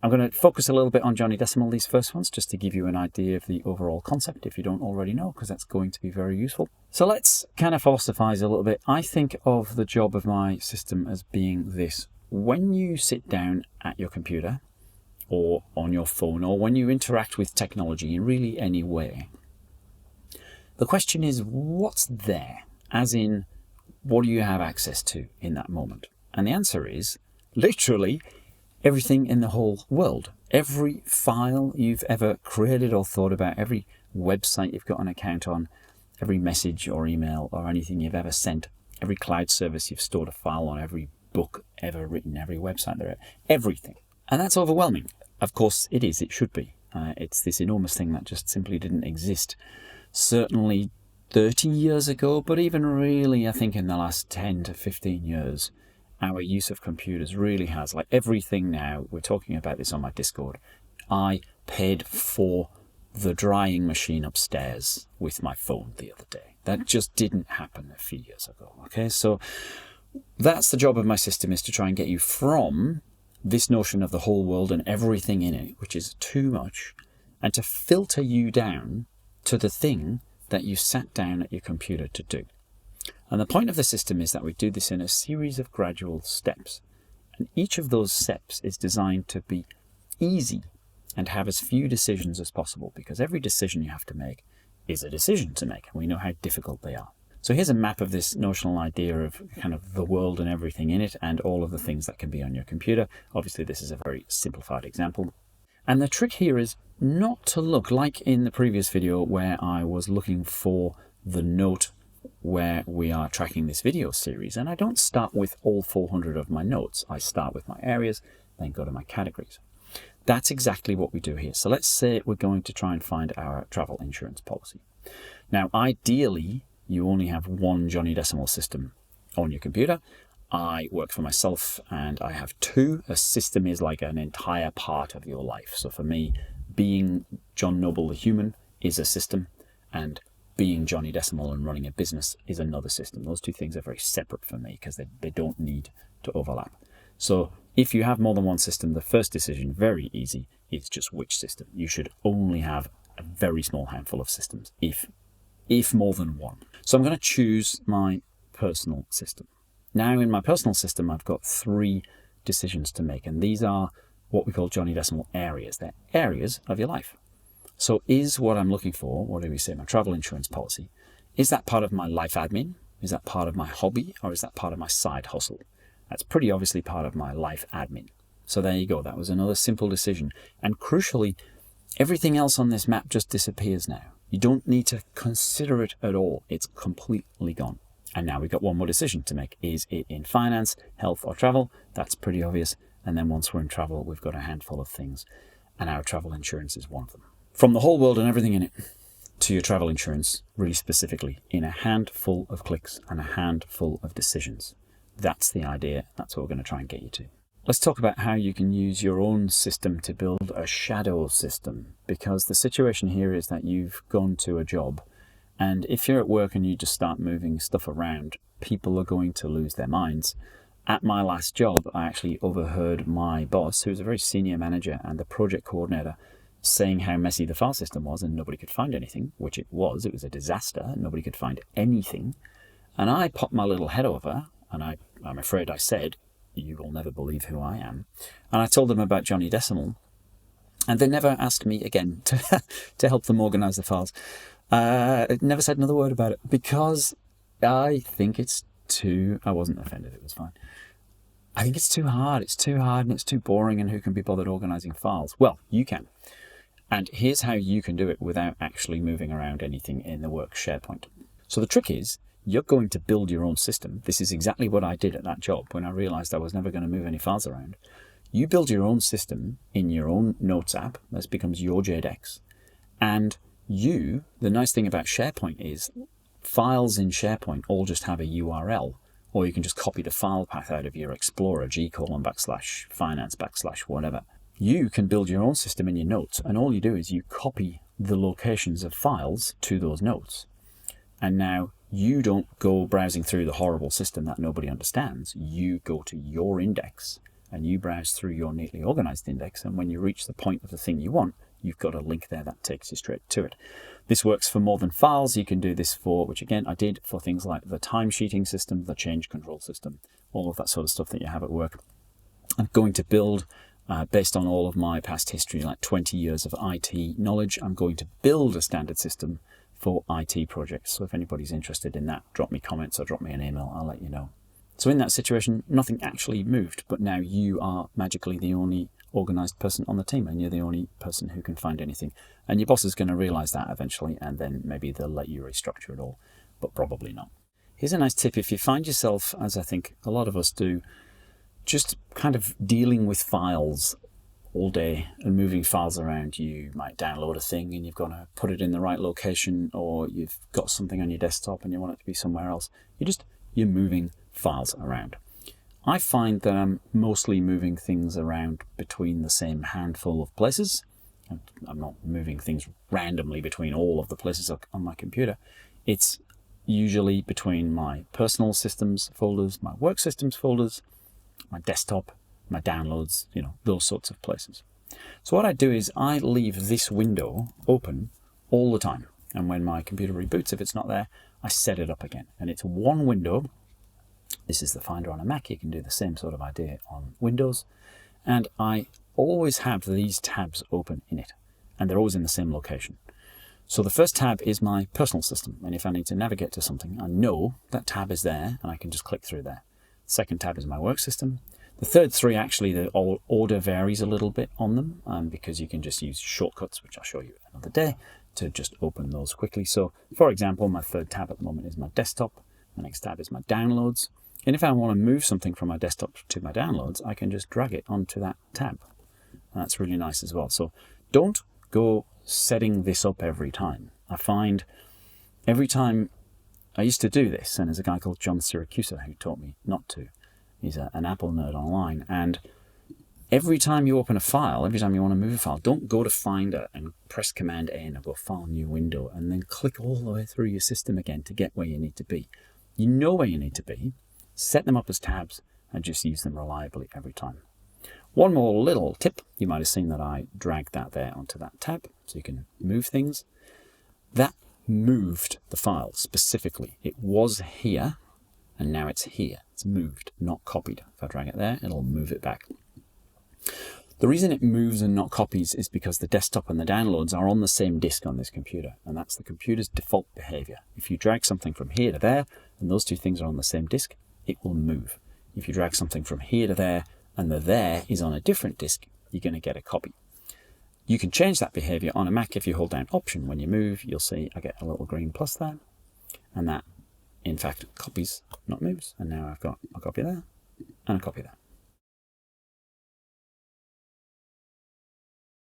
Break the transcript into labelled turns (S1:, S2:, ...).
S1: I'm going to focus a little bit on Johnny.Decimal, these first ones, just to give you an idea of the overall concept if you don't already know, because that's going to be very useful. So let's kind of philosophize a little bit. I think of the job of my system as being this. When you sit down at your computer or on your phone, or when you interact with technology in really any way, the question is, what's there? As in, what do you have access to in that moment? And the answer is literally everything in the whole world. Every file you've ever created or thought about, every website you've got an account on, every message or email or anything you've ever sent, every cloud service you've stored a file on, every book ever written, every website there, everything. And that's overwhelming. Of course it is, it should be. It's this enormous thing that just simply didn't exist. Certainly 30 years ago, but even really, I think in the last 10 to 15 years, our use of computers really has, like everything now, we're talking about this on my Discord, I paid for the drying machine upstairs with my phone the other day. That just didn't happen a few years ago, okay? So that's the job of my system, is to try and get you from this notion of the whole world and everything in it, which is too much, and to filter you down to the thing that you sat down at your computer to do. And the point of the system is that we do this in a series of gradual steps. And each of those steps is designed to be easy and have as few decisions as possible, because every decision you have to make is a decision to make, and we know how difficult they are. So here's a map of this notional idea of kind of the world and everything in it, and all of the things that can be on your computer. Obviously, this is a very simplified example. And the trick here is not to look like in the previous video where I was looking for the note where we are tracking this video series, and I don't start with all 400 of my notes. I start with my areas, then go to my categories. That's exactly what we do here. So let's say we're going to try and find our travel insurance policy. Now, ideally, you only have one Johnny.Decimal system on your computer. I work for myself and I have two. A system is like an entire part of your life. So for me, being John Noble the human is a system, and being Johnny.Decimal and running a business is another system. Those two things are very separate for me because they don't need to overlap. So if you have more than one system, the first decision, very easy, is just which system. You should only have a very small handful of systems, if more than one. So I'm going to choose my personal system. Now in my personal system, I've got 3 decisions to make, and these are what we call Johnny.Decimal areas. They're areas of your life. So is what I'm looking for, what do we say, my travel insurance policy, is that part of my life admin? Is that part of my hobby? Or is that part of my side hustle? That's pretty obviously part of my life admin. So there you go. That was another simple decision. And crucially, everything else on this map just disappears now. You don't need to consider it at all. It's completely gone. And now we've got one more decision to make. Is it in finance, health, or travel? That's pretty obvious. And then once we're in travel, we've got a handful of things. And our travel insurance is one of them. From the whole world and everything in it to your travel insurance, really specifically, in a handful of clicks and a handful of decisions. That's the idea. That's what we're going to try and get you to. Let's talk about how you can use your own system to build a shadow system, because the situation here is that you've gone to a job, and if you're at work and you just start moving stuff around, people are going to lose their minds. At my last job, I actually overheard my boss, who's a very senior manager, and the project coordinator saying how messy the file system was and nobody could find anything, which it was a disaster. Nobody could find anything. And I popped my little head over, and I'm afraid I said, "You will never believe who I am." And I told them about Johnny.Decimal, and they never asked me again to help them organize the files. Never said another word about it, because I think it's I wasn't offended, it was fine. I think it's too hard. It's too hard and it's too boring, and who can be bothered organizing files? Well, you can. And here's how you can do it without actually moving around anything in the work SharePoint. So the trick is, you're going to build your own system. This is exactly what I did at that job when I realized I was never going to move any files around. You build your own system in your own Notes app. This becomes your JDEX. And the nice thing about SharePoint is files in SharePoint all just have a URL, or you can just copy the file path out of your Explorer, g:/finance/ whatever. You can build your own system in your notes, and all you do is you copy the locations of files to those notes. And now you don't go browsing through the horrible system that nobody understands. You go to your index and you browse through your neatly organized index, and when you reach the point of the thing you want, you've got a link there that takes you straight to it. This works for more than files. You can do this for, which again I did, for things like the timesheeting system, the change control system, all of that sort of stuff that you have at work. I'm going to build, based on all of my past history, like 20 years of IT knowledge, I'm going to build a standard system for IT projects. So if anybody's interested in that, drop me comments or drop me an email, I'll let you know. So in that situation, nothing actually moved, but now you are magically the only organized person on the team, and you're the only person who can find anything. And your boss is going to realize that eventually, and then maybe they'll let you restructure it all, but probably not. Here's a nice tip. If you find yourself, as I think a lot of us do, just kind of dealing with files all day and moving files around, you might download a thing and you've got to put it in the right location, or you've got something on your desktop and you want it to be somewhere else. You're moving files around. I find that I'm mostly moving things around between the same handful of places. I'm not moving things randomly between all of the places on my computer. It's usually between my personal systems folders, my work systems folders, my desktop, my downloads, those sorts of places. So what I do is I leave this window open all the time. And when my computer reboots, if it's not there, I set it up again. And it's one window. This is the Finder on a Mac. You can do the same sort of idea on Windows. And I always have these tabs open in it. And they're always in the same location. So the first tab is my personal system. And if I need to navigate to something, I know that tab is there and I can just click through there. The second tab is my work system. The third three, actually, the order varies a little bit on them because you can just use shortcuts, which I'll show you another day, to just open those quickly. So, for example, my third tab at the moment is my desktop. My next tab is my downloads. And if I want to move something from my desktop to my downloads, I can just drag it onto that tab. And that's really nice as well. So don't go setting this up every time. I find every time I used to do this, and there's a guy called John Siracusa who taught me not to. He's an Apple nerd online, and every time you open a file, every time you want to move a file, don't go to Finder and press Command N and go File New Window and then click all the way through your system again to get where you need to be. You know where you need to be, set them up as tabs, and just use them reliably every time. One more little tip, you might have seen that I dragged that there onto that tab, so you can move things. That moved the file specifically. It was here, and now it's here. It's moved, not copied. If I drag it there, it'll move it back. The reason it moves and not copies is because the desktop and the downloads are on the same disk on this computer, and that's the computer's default behavior. If you drag something from here to there, and those two things are on the same disk, it will move. If you drag something from here to there, and the there is on a different disk, you're going to get a copy. You can change that behavior on a Mac if you hold down Option. When you move, you'll see I get a little green plus there, and that, in fact, copies, not moves. And now I've got a copy there and a copy there.